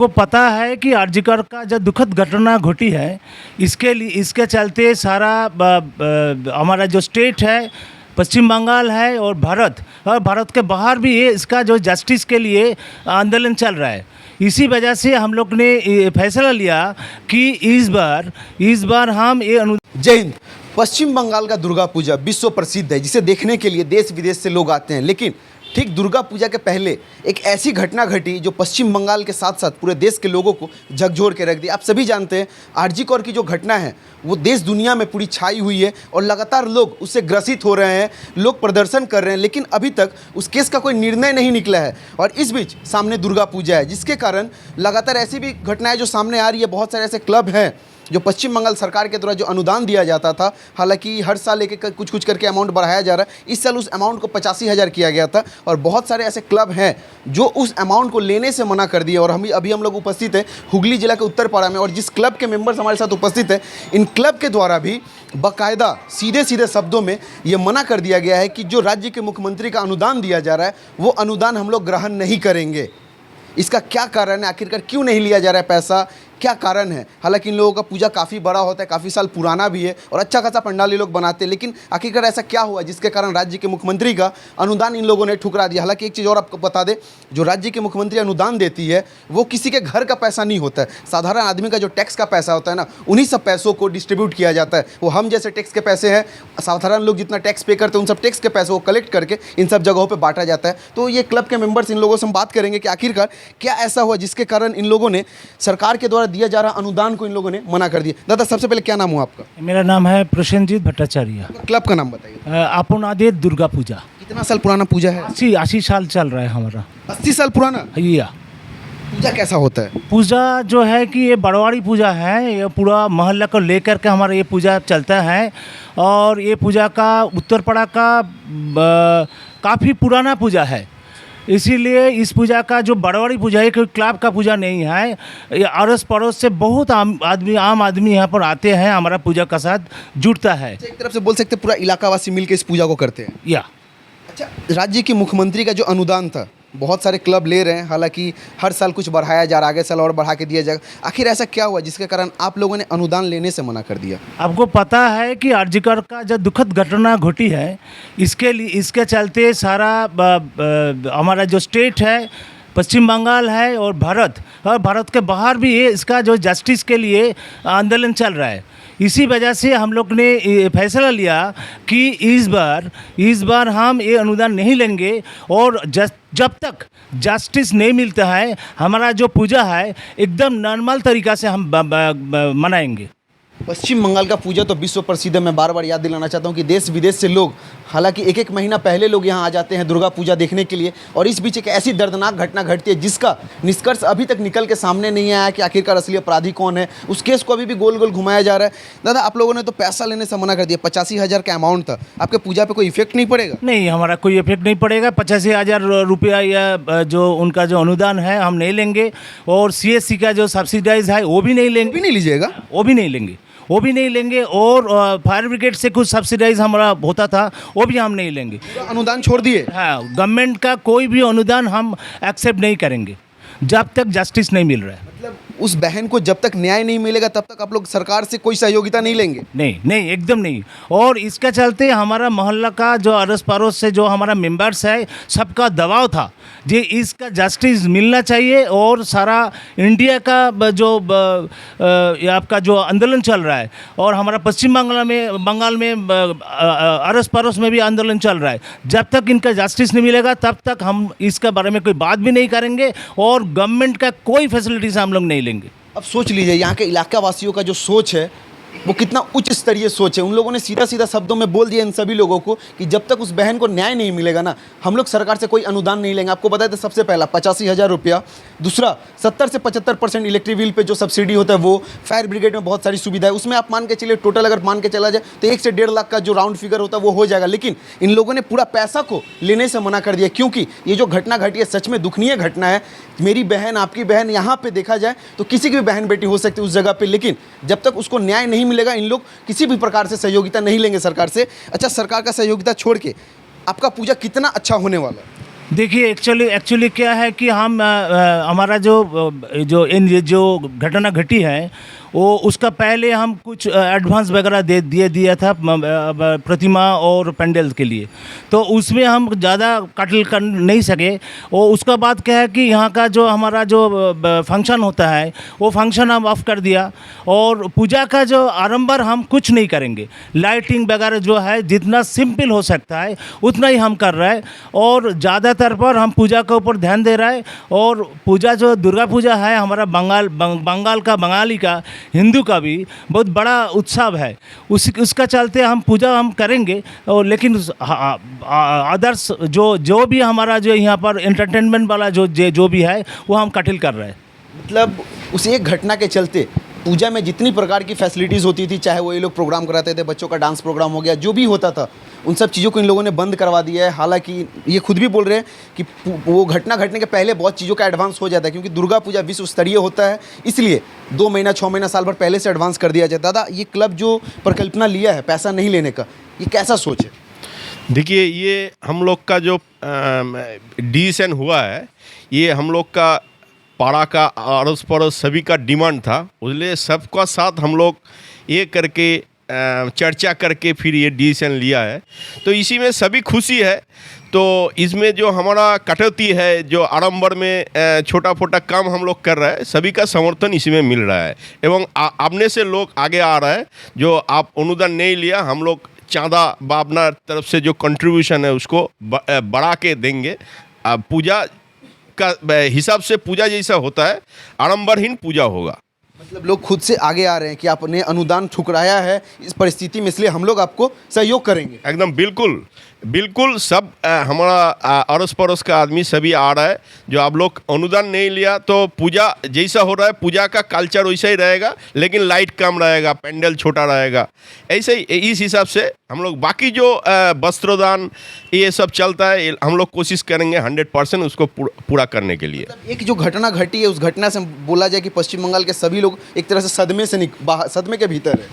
को पता है कि आरजीकर का जो दुखद घटना घटी है, इसके चलते सारा हमारा जो स्टेट है, पश्चिम बंगाल है और भारत के बाहर भी ये इसका जो जस्टिस के लिए आंदोलन चल रहा है। इसी वजह से हम लोग ने फैसला लिया कि इस बार हम ये जय हिंद। पश्चिम बंगाल का दुर्गा पूजा विश्व प्रसिद्ध है, जिसे देखने के लिए देश विदेश से लोग आते हैं। लेकिन ठीक दुर्गा पूजा के पहले एक ऐसी घटना घटी जो पश्चिम बंगाल के साथ साथ पूरे देश के लोगों को झकझोर के रख दी। आप सभी जानते हैं आरजी कौर की जो घटना है वो देश दुनिया में पूरी छाई हुई है और लगातार लोग उससे ग्रसित हो रहे हैं, लोग प्रदर्शन कर रहे हैं, लेकिन अभी तक उस केस का कोई निर्णय नहीं निकला है। और इस बीच सामने दुर्गा पूजा है, जिसके कारण लगातार ऐसी भी घटनाएं जो सामने आ रही है। बहुत सारे ऐसे क्लब हैं जो पश्चिम बंगाल सरकार के द्वारा जो अनुदान दिया जाता था, हालांकि हर साल एक कुछ करके अमाउंट बढ़ाया जा रहा है। इस साल उस अमाउंट को 85,000 किया गया था और बहुत सारे ऐसे क्लब हैं जो उस अमाउंट को लेने से मना कर दिए। और अभी हम लोग उपस्थित हैं हुगली जिला के उत्तरपाड़ा में, और जिस क्लब के मेंबर्स हमारे साथ उपस्थित हैं, इन क्लब के द्वारा भी बाकायदा सीधे शब्दों में ये मना कर दिया गया है कि जो राज्य के मुख्यमंत्री का अनुदान दिया जा रहा है वो अनुदान हम लोग ग्रहण नहीं करेंगे। इसका क्या कारण है, आखिरकार क्यों नहीं लिया जा रहा है पैसा, क्या कारण है? हालांकि इन लोगों का पूजा काफ़ी बड़ा होता है, काफ़ी साल पुराना भी है और अच्छा खासा पंडाल ये लोग बनाते हैं, लेकिन आखिरकार ऐसा क्या हुआ जिसके कारण राज्य के मुख्यमंत्री का अनुदान इन लोगों ने ठुकरा दिया? हालांकि एक चीज़ और आपको बता दें, जो राज्य के मुख्यमंत्री अनुदान देती है वो किसी के घर का पैसा नहीं होता है, साधारण आदमी का जो टैक्स का पैसा होता है ना, उन्हीं सब पैसों को डिस्ट्रीब्यूट किया जाता है। वो हम जैसे टैक्स के पैसे हैं, साधारण लोग जितना टैक्स पे करते हैं उन सब टैक्स के पैसों को कलेक्ट करके इन सब जगहों पर बांटा जाता है। तो ये क्लब के मेंबर्स, इन लोगों से हम बात करेंगे कि आखिरकार क्या ऐसा हुआ जिसके कारण इन लोगों ने सरकार के द्वारा दिया जा रहा अनुदान को इन लोगों ने मना कर दिया। दादा, सबसे पहले क्या नाम हुआ आपका? मेरा नाम है प्रसेनजीत भट्टाचार्य। क्लब का नाम बताइए। अपनादेव दुर्गा पूजा। कितना साल पुराना पूजा है? 80 साल चल रहा है हमारा। 80 साल पुराना? भैया, पूजा कैसा होता है? पूजा जो है कि ये बड़वाड़ी पूजा है, ये पूरा मोहल्ला को लेकर के हमारा ये पूजा चलता है। और ये पूजा का उत्तरपाड़ा का काफ़ी पुराना पूजा है, इसीलिए इस पूजा का जो बड़वाड़ी पूजा है कोई क्लब का पूजा नहीं है। ये अड़ोस पड़ोस से बहुत आम आदमी यहाँ पर आते हैं, हमारा पूजा का साथ जुड़ता है। एक तरफ से बोल सकते पूरा इलाकावासी मिलकर इस पूजा को करते हैं। या अच्छा, राज्य के मुख्यमंत्री का जो अनुदान था बहुत सारे क्लब ले रहे हैं, हालांकि हर साल कुछ बढ़ाया जा रहा है, आगे साल और बढ़ा के दिया जाएगा। आखिर ऐसा क्या हुआ जिसके कारण आप लोगों ने अनुदान लेने से मना कर दिया? आपको पता है कि आरजीकर का जो दुखद घटना घटी है, इसके चलते सारा हमारा जो स्टेट है, पश्चिम बंगाल है और भारत के बाहर भी ये इसका जो जस्टिस के लिए आंदोलन चल रहा है। इसी वजह से हम लोग ने फैसला लिया कि इस बार हम ये अनुदान नहीं लेंगे और जब तक जस्टिस नहीं मिलता है हमारा जो पूजा है एकदम नॉर्मल तरीक़ा से हम मनाएंगे। पश्चिम बंगाल का पूजा तो विश्व प्रसिद्ध है। मैं बार बार याद दिलाना चाहता हूँ कि देश विदेश से लोग, हालांकि एक महीना पहले लोग यहाँ आ जाते हैं दुर्गा पूजा देखने के लिए, और इस बीच एक ऐसी दर्दनाक घटना घटती है जिसका निष्कर्ष अभी तक निकल के सामने नहीं आया कि आखिरकार असली अपराधी कौन है। उस केस को अभी भी गोल गोल घुमाया जा रहा है। दादा, आप लोगों ने तो पैसा लेने से मना कर दिया, 85,000 का अमाउंट था, आपके पूजा पर कोई इफेक्ट नहीं पड़ेगा? नहीं, हमारा कोई इफेक्ट नहीं पड़ेगा। 85,000 रुपया या जो उनका जो अनुदान है हम नहीं लेंगे, और CSC का जो सब्सिडाइज है वो भी नहीं लेंगे। भी नहीं लीजिएगा? वो भी नहीं लेंगे। और फायर ब्रिगेड से कुछ सब्सिडाइज हमारा होता था वो भी हम नहीं लेंगे। अनुदान छोड़ दिए? हाँ, गवर्नमेंट का कोई भी अनुदान हम एक्सेप्ट नहीं करेंगे जब तक जस्टिस नहीं मिल रहा है। मतलब उस बहन को जब तक न्याय नहीं मिलेगा तब तक आप लोग सरकार से कोई सहयोगिता नहीं लेंगे? नहीं, एकदम नहीं। और इसके चलते हमारा मोहल्ला का जो अड़ोस पड़ोस से जो हमारा मेंबर्स है सबका दबाव था जी, इसका जस्टिस मिलना चाहिए। और सारा इंडिया का जो आपका जो आंदोलन चल रहा है, और हमारा पश्चिम बंगाल में अड़ोस पड़ोस में भी आंदोलन चल रहा है, जब तक इनका जस्टिस नहीं मिलेगा तब तक हम इसके बारे में कोई बात भी नहीं करेंगे और गवर्नमेंट का कोई फैसिलिटीज हम लोग नहीं लेंगे। अब सोच लीजिए यहाँ के इलाका वासियों का जो सोच है वो कितना उच्च स्तरीय सोच है। उन लोगों ने सीधा शब्दों में बोल दिया इन सभी लोगों को कि जब तक उस बहन को न्याय नहीं मिलेगा ना, हम लोग सरकार से कोई अनुदान नहीं लेंगे। आपको बताया था, सबसे पहला 85,000 रुपया, दूसरा 70 से 75% इलेक्ट्रिक बिल पे जो सब्सिडी होता है वो, फायर ब्रिगेड में बहुत सारी सुविधा है, उसमें आप मान के चलिए टोटल अगर मान के चला जाए तो 1 से 1.5 लाख का जो राउंड फिगर होता है वो हो जाएगा। लेकिन इन लोगों ने पूरा पैसा को लेने से मना कर दिया, क्योंकि ये जो घटना घटी है सच में दुखनीय घटना है। मेरी बहन, आपकी बहन, यहाँ पे देखा जाए तो किसी की भी बहन बेटी हो सकती है उस जगह पे, लेकिन जब तक उसको न्याय नहीं मिलेगा इन लोग किसी भी प्रकार से सहयोगिता नहीं लेंगे सरकार से। अच्छा, सरकार का सहयोगिता छोड़ के आपका पूजा कितना अच्छा होने वाला है? देखिए एक्चुअली क्या है कि हम हमारा जो घटना घटी है वो उसका पहले हम कुछ एडवांस वगैरह दे दिया था प्रतिमा और पंडाल के लिए, तो उसमें हम ज़्यादा कटल कर नहीं सके। और उसका बाद क्या है कि यहाँ का जो हमारा जो फंक्शन होता है वो फंक्शन हम ऑफ कर दिया, और पूजा का जो आडंबर हम कुछ नहीं करेंगे। लाइटिंग वगैरह जो है जितना सिंपल हो सकता है उतना ही हम कर रहे हैं, और ज़्यादातर पर हम पूजा के ऊपर ध्यान दे रहे हैं। और पूजा जो दुर्गा पूजा है हमारा बंगाली का, हिंदू का भी बहुत बड़ा उत्सव है। उसका चलते हम पूजा हम करेंगे, और लेकिन अदर्स जो भी हमारा जो यहाँ पर एंटरटेनमेंट वाला जो भी है वो हम कटिल कर रहे हैं। मतलब उस एक घटना के चलते पूजा में जितनी प्रकार की फैसिलिटीज़ होती थी, चाहे वो ये लोग प्रोग्राम कराते थे, बच्चों का डांस प्रोग्राम हो गया, जो भी होता था, उन सब चीज़ों को इन लोगों ने बंद करवा दिया है। हालांकि ये खुद भी बोल रहे हैं कि वो घटना घटने के पहले बहुत चीज़ों का एडवांस हो जाता है, क्योंकि दुर्गा पूजा विश्व स्तरीय होता है, इसलिए 2 महीना 6 महीना साल भर पहले से एडवांस कर दिया जाता। दादा, ये क्लब जो परिकल्पना लिया है पैसा नहीं लेने का, ये कैसा सोच है? देखिए, ये हम लोग का जो डिसीजन हुआ है, ये हम लोग का पाड़ा का अड़ोस पड़ोस सभी का डिमांड था, इसलिए सबका साथ हम लोग ये करके चर्चा करके फिर ये डिसीजन लिया है। तो इसी में सभी खुशी है। तो इसमें जो हमारा कटौती है, जो आडंबर में छोटा मोटा काम हम लोग कर रहे हैं, सभी का समर्थन इसी में मिल रहा है, एवं अपने से लोग आगे आ रहा है। जो आप अनुदान नहीं लिया, हम लोग चांदा अपना तरफ से जो कंट्रीब्यूशन है उसको बढ़ा के देंगे। पूजा का हिसाब से पूजा जैसा होता है, आडंबरहीन पूजा होगा। मतलब लोग खुद से आगे आ रहे हैं कि आपने अनुदान ठुकराया है इस परिस्थिति में, इसलिए हम लोग आपको सहयोग करेंगे। एकदम बिल्कुल बिल्कुल, सब हमारा अड़ोस पड़ोस का आदमी सभी आ रहा है। जो आप लोग अनुदान नहीं लिया तो पूजा जैसा हो रहा है, पूजा का कल्चर वैसा ही रहेगा, लेकिन लाइट कम रहेगा, पेंडल छोटा रहेगा, ऐसे ही इस हिसाब से हम लोग बाकी जो वस्त्रोदान ये सब चलता है, हम लोग कोशिश करेंगे 100% उसको पूरा करने के लिए। मतलब एक जो घटना घटी है, उस घटना से बोला जाए कि पश्चिम बंगाल के सभी लोग एक तरह से सदमे के भीतर है।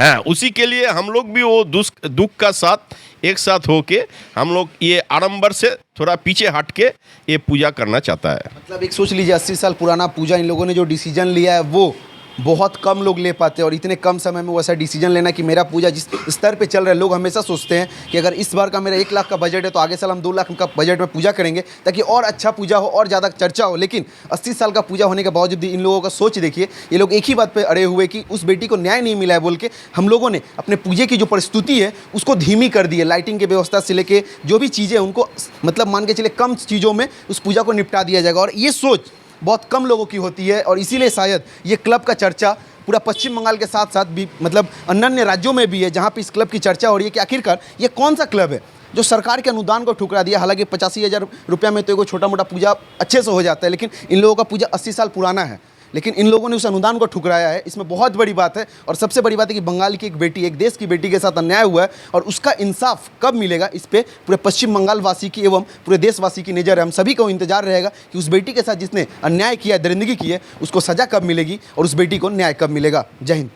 हाँ, उसी के लिए हम लोग भी वो दुख का साथ एक साथ होके हम लोग ये आडंबर से थोड़ा पीछे हट के ये पूजा करना चाहता है। मतलब एक सोच लीजिए, 80 साल पुराना पूजा, इन लोगों ने जो डिसीजन लिया है वो बहुत कम लोग ले पाते हैं, और इतने कम समय में वैसा डिसीजन लेना कि मेरा पूजा जिस स्तर पे चल रहा है, लोग हमेशा सोचते हैं कि अगर इस बार का मेरा 1 लाख का बजट है तो आगे साल हम 2 लाख का बजट में पूजा करेंगे ताकि और अच्छा पूजा हो और ज़्यादा चर्चा हो। लेकिन 80 साल का पूजा होने के बावजूद भी इन लोगों का सोच देखिए, ये लोग एक ही बात पर अड़े हुए कि उस बेटी को न्याय नहीं मिला है बोल के हम लोगों ने अपने पूजे की जो प्रस्तुति है उसको धीमी कर दी है। लाइटिंग की व्यवस्था से लेके जो भी चीज़ें उनको मतलब मान के चले कम चीज़ों में उस पूजा को निपटा दिया जाएगा, और ये सोच बहुत कम लोगों की होती है। और इसीलिए शायद ये क्लब का चर्चा पूरा पश्चिम बंगाल के साथ साथ भी मतलब अन्य राज्यों में भी है, जहाँ पे इस क्लब की चर्चा हो रही है कि आखिरकार ये कौन सा क्लब है जो सरकार के अनुदान को ठुकरा दिया। हालांकि 85,000 रुपया में तो एगो छोटा मोटा पूजा अच्छे से हो जाता है, लेकिन इन लोगों का पूजा 80 साल पुराना है, लेकिन इन लोगों ने उस अनुदान को ठुकराया है। इसमें बहुत बड़ी बात है, और सबसे बड़ी बात है कि बंगाल की एक बेटी, एक देश की बेटी के साथ अन्याय हुआ है, और उसका इंसाफ कब मिलेगा, इस पे पूरे पश्चिम बंगाल वासी की एवं पूरे देशवासी की नज़र है। हम सभी को इंतजार रहेगा कि उस बेटी के साथ जिसने अन्याय किया, दरिंदगी की है, उसको सज़ा कब मिलेगी और उस बेटी को न्याय कब मिलेगा। जय हिंद।